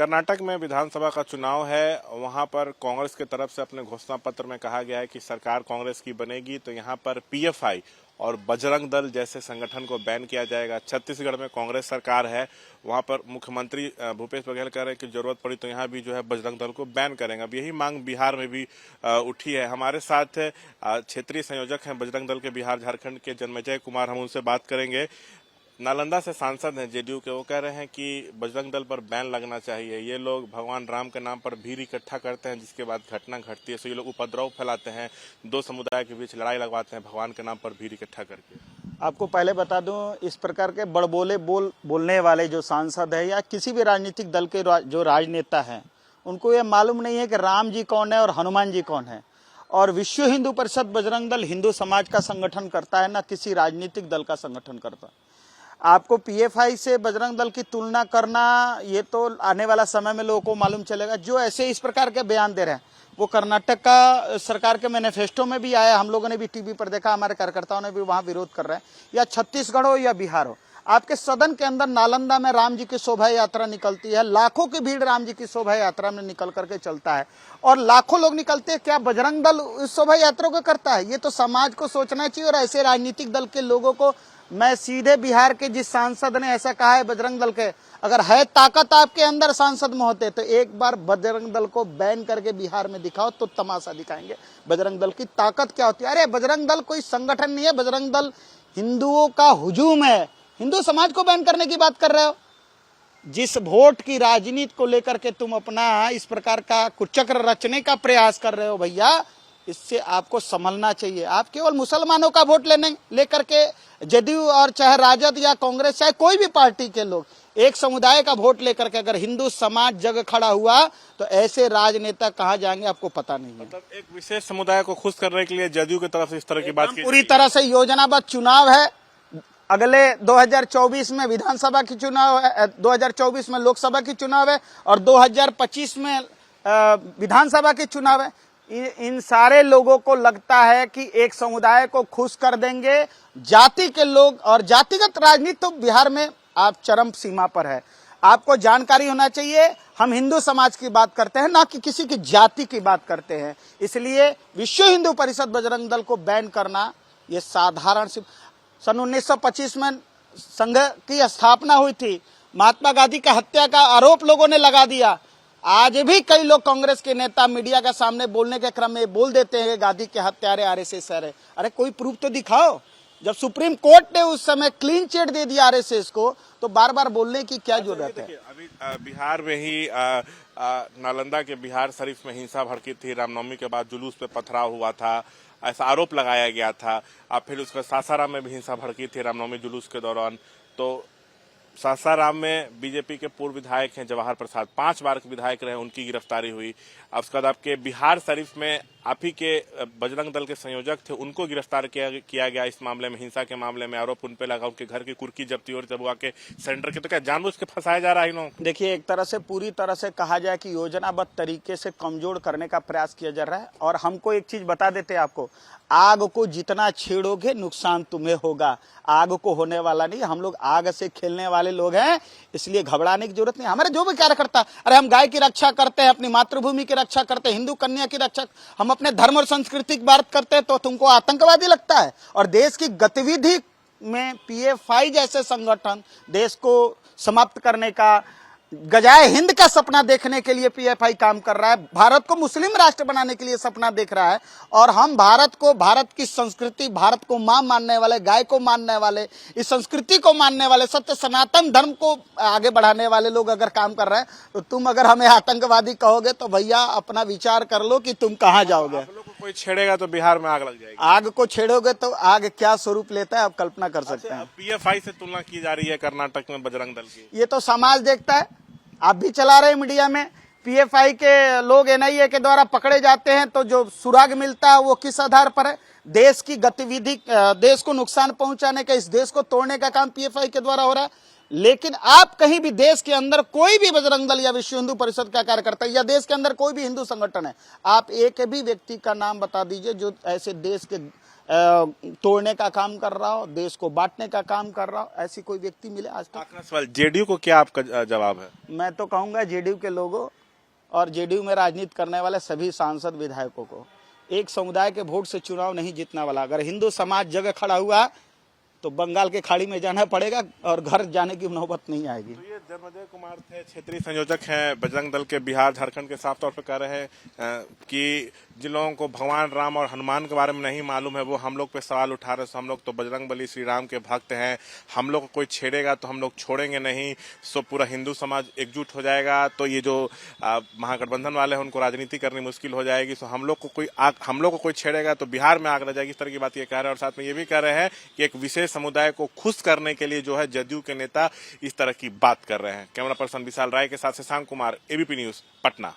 कर्नाटक में विधानसभा का चुनाव है। वहां पर कांग्रेस की तरफ से अपने घोषणा पत्र में कहा गया है कि सरकार कांग्रेस की बनेगी तो यहां पर पीएफआई और बजरंग दल जैसे संगठन को बैन किया जाएगा। छत्तीसगढ़ में कांग्रेस सरकार है, वहां पर मुख्यमंत्री भूपेश बघेल कह रहे हैं कि जरूरत पड़ी तो यहां भी जो है बजरंग दल को बैन करेंगे। अब यही मांग बिहार में भी उठी है। हमारे साथ क्षेत्रीय संयोजक हैं बजरंग दल के बिहार झारखंड के जन्मेजय कुमार, हम उनसे बात करेंगे। नालंदा से सांसद हैं जेडीयू के, वो कह रहे हैं कि बजरंग दल पर बैन लगना चाहिए। ये लोग भगवान राम के नाम पर भीड़ इकट्ठा करते हैं, जिसके बाद घटना घटती है। सो ये लोग उपद्रव फैलाते हैं, दो समुदाय के बीच लड़ाई लगवाते हैं भगवान के नाम पर भीड़ इकट्ठा करके। आपको पहले बता दूं, इस प्रकार के बड़बोले बोलने वाले जो सांसद है या किसी भी राजनीतिक दल के जो राजनेता हैं, उनको ये मालूम नहीं है कि राम जी कौन है और हनुमान जी कौन है। और विश्व हिंदू परिषद बजरंग दल हिंदू समाज का संगठन करता है, ना किसी राजनीतिक दल का संगठन करता। आपको पीएफआई से बजरंग दल की तुलना करना, ये तो आने वाला समय में लोगों को मालूम चलेगा। जो ऐसे इस प्रकार के बयान दे रहे हैं वो कर्नाटक का सरकार के मैनिफेस्टो में भी आया, हम लोगों ने भी टीवी पर देखा, हमारे कार्यकर्ताओं ने भी वहां विरोध कर रहे हैं। या छत्तीसगढ़ हो या बिहार हो, आपके सदन के अंदर नालंदा में राम जी की शोभा यात्रा निकलती है, लाखों की भीड़ राम जी की शोभा यात्रा में निकल करके चलता है और लाखों लोग निकलते हैं। क्या बजरंग दल इस शोभा यात्रा को करता है? ये तो समाज को सोचना चाहिए। और ऐसे राजनीतिक दल के लोगों को मैं सीधे, बिहार के जिस सांसद ने ऐसा कहा है बजरंग दल के, अगर है ताकत आपके अंदर सांसद में होते तो एक बार बजरंग दल को बैन करके बिहार में दिखाओ तो तमाशा दिखाएंगे बजरंग दल की ताकत क्या होती है। अरे बजरंग दल कोई संगठन नहीं है, बजरंग दल हिंदुओं का हुजूम है। हिंदू समाज को बैन करने की बात कर रहे हो। जिस वोट की राजनीति को लेकर के तुम अपना इस प्रकार का कुचक्र रचने का प्रयास कर रहे हो भैया, इससे आपको संभलना चाहिए। आप केवल मुसलमानों का वोट लेकर के जदयू और चाहे राजद या कांग्रेस चाहे कोई भी पार्टी के लोग एक समुदाय का वोट लेकर के अगर हिंदू समाज जग खड़ा हुआ तो ऐसे राजनेता कहाँ जाएंगे आपको पता नहीं है। मतलब एक विशेष समुदाय को खुश करने के लिए जदयू की तरफ से इस तरह की बात की पूरी तरह से योजनाबद्ध चुनाव है। अगले 2024 में विधानसभा की चुनाव है, 2024 में लोकसभा की चुनाव है और 2025 में विधानसभा की चुनाव है। इन सारे लोगों को लगता है कि एक समुदाय को खुश कर देंगे। जाति के लोग और जातिगत राजनीति तो बिहार में आप चरम सीमा पर है। आपको जानकारी होना चाहिए, हम हिंदू समाज की बात करते हैं, ना कि किसी की जाति की बात करते हैं। इसलिए विश्व हिंदू परिषद बजरंग दल को बैन करना ये साधारण सी। सन 1925 में संघ की स्थापना हुई थी, महात्मा गांधी का हत्या का आरोप लोगों ने लगा दिया। आज भी कई लोग कांग्रेस के नेता मीडिया के सामने बोलने के क्रम में बोल देते हैं गांधी के हत्यारे आरएसएस है। अरे कोई प्रूफ तो दिखाओ। जब सुप्रीम कोर्ट ने उस समय क्लीन चिट दे दिया आरएसएस को, तो बार बार बोलने की क्या जरूरत है? अभी बिहार में ही नालंदा के बिहार शरीफ में हिंसा भड़की थी। रामनवमी के बाद जुलूस पे पथराव हुआ था, ऐसा आरोप लगाया गया था। अब फिर उसका सासाराम में भी हिंसा भड़की थी रामनवमी जुलूस के दौरान। तो सासाराम में बीजेपी के पूर्व विधायक हैं जवाहर प्रसाद, 5 बार के विधायक रहे, उनकी गिरफ्तारी हुई। अब उसके बाद आपके बिहार शरीफ में आप ही के बजरंग दल के संयोजक थे, उनको गिरफ्तार किया गया इस मामले में, हिंसा के मामले में आरोप उन पे लगा, उनके घर की कुर्की जब्ती और जब आके सेंटर के। तो क्या जानबूझ के फंसाया जा रहा है इन लोगों? देखिए, एक तरह से पूरी तरह से कहा जाए कि योजनाबद्ध तरीके से कमजोर करने का प्रयास किया जा रहा है। और हमको एक चीज बता देते हैं आपको, आग को जितना छेड़ोगे नुकसान तुम्हें होगा, आग को होने वाला नहीं। हम लोग आग से खेलने वाले लोग हैं, इसलिए घबराने की जरूरत नहीं। हमारे जो भी कार्यकर्ता, अरे हम गाय की रक्षा करते हैं, अपनी मातृभूमि की रक्षा करते हैं, हिंदू कन्या की रक्षा, हम अपने धर्म और संस्कृति की बात करते हैं तो तुमको आतंकवादी लगता है? और देश की गतिविधि में पीएफआई जैसे संगठन देश को समाप्त करने का, गजाए हिंद का सपना देखने के लिए पीएफआई काम कर रहा है। भारत को मुस्लिम राष्ट्र बनाने के लिए सपना देख रहा है। और हम भारत को, भारत की संस्कृति, भारत को मां मानने वाले, गाय को मानने वाले, इस संस्कृति को मानने वाले, सत्य सनातन धर्म को आगे बढ़ाने वाले लोग अगर काम कर रहे हैं तो तुम अगर हमें आतंकवादी कहोगे तो भैया अपना विचार कर लो कि तुम कहाँ जाओगे। आप लोगों को कोई छेड़ेगा तो बिहार में आग लग जाएगी। आग को छेड़ोगे तो आग क्या स्वरूप लेता है आप कल्पना कर सकते हैं। पीएफआई से तुलना की जा रही है कर्नाटक में बजरंग दल की। ये तो समाज देखता है, आप भी चला रहे मीडिया में। पीएफआई के लोग एनआईए के द्वारा पकड़े जाते हैं तो जो सुराग मिलता है वो किस आधार पर है? देश की गतिविधि, देश को नुकसान पहुंचाने का, इस देश को तोड़ने का काम पीएफआई के द्वारा हो रहा है। लेकिन आप कहीं भी देश के अंदर कोई भी बजरंग दल या विश्व हिंदू परिषद का कार्यकर्ता या देश के अंदर कोई भी हिंदू संगठन है, आप एक भी व्यक्ति का नाम बता दीजिए जो ऐसे देश के तोड़ने का काम कर रहा हो, देश को बांटने का काम कर रहा हो, ऐसी कोई व्यक्ति मिले आज तक? आखिरी सवाल, जेडीयू को क्या आपका जवाब है? मैं तो कहूंगा जेडीयू के लोगों और जेडीयू में राजनीति करने वाले सभी सांसद विधायकों को, एक समुदाय के वोट से चुनाव नहीं जीतने वाला। अगर हिंदू समाज जगह खड़ा हुआ तो बंगाल के खाड़ी में जाना पड़ेगा और घर जाने की नौबत नहीं आएगी। तो ये जन्मजय कुमार थे, क्षेत्रीय संयोजक हैं बजरंग दल के बिहार झारखंड के। साफ तौर पर कह रहे हैं कि जिन लोगों को भगवान राम और हनुमान के बारे में नहीं मालूम है वो हम लोग पे सवाल उठा रहे हैं। हम लोग तो बजरंग बली श्री राम के भक्त हैं, हम लोग को कोई छेड़ेगा तो हम लोग छोड़ेंगे नहीं। सो पूरा हिंदू समाज एकजुट हो जाएगा तो ये जो महागठबंधन वाले हैं उनको राजनीति करनी मुश्किल हो जाएगी। सो हम लोग को कोई छेड़ेगा तो बिहार में आग लग जाएगी। इस तरह की बात ये कह रहे हैं और साथ में ये भी कह रहे हैं कि एक विशेष समुदाय को खुश करने के लिए जो है जदयू के नेता इस तरह की बात कर रहे हैं। कैमरा पर्सन विशाल राय के साथ शशांक कुमार, एबीपी न्यूज, पटना।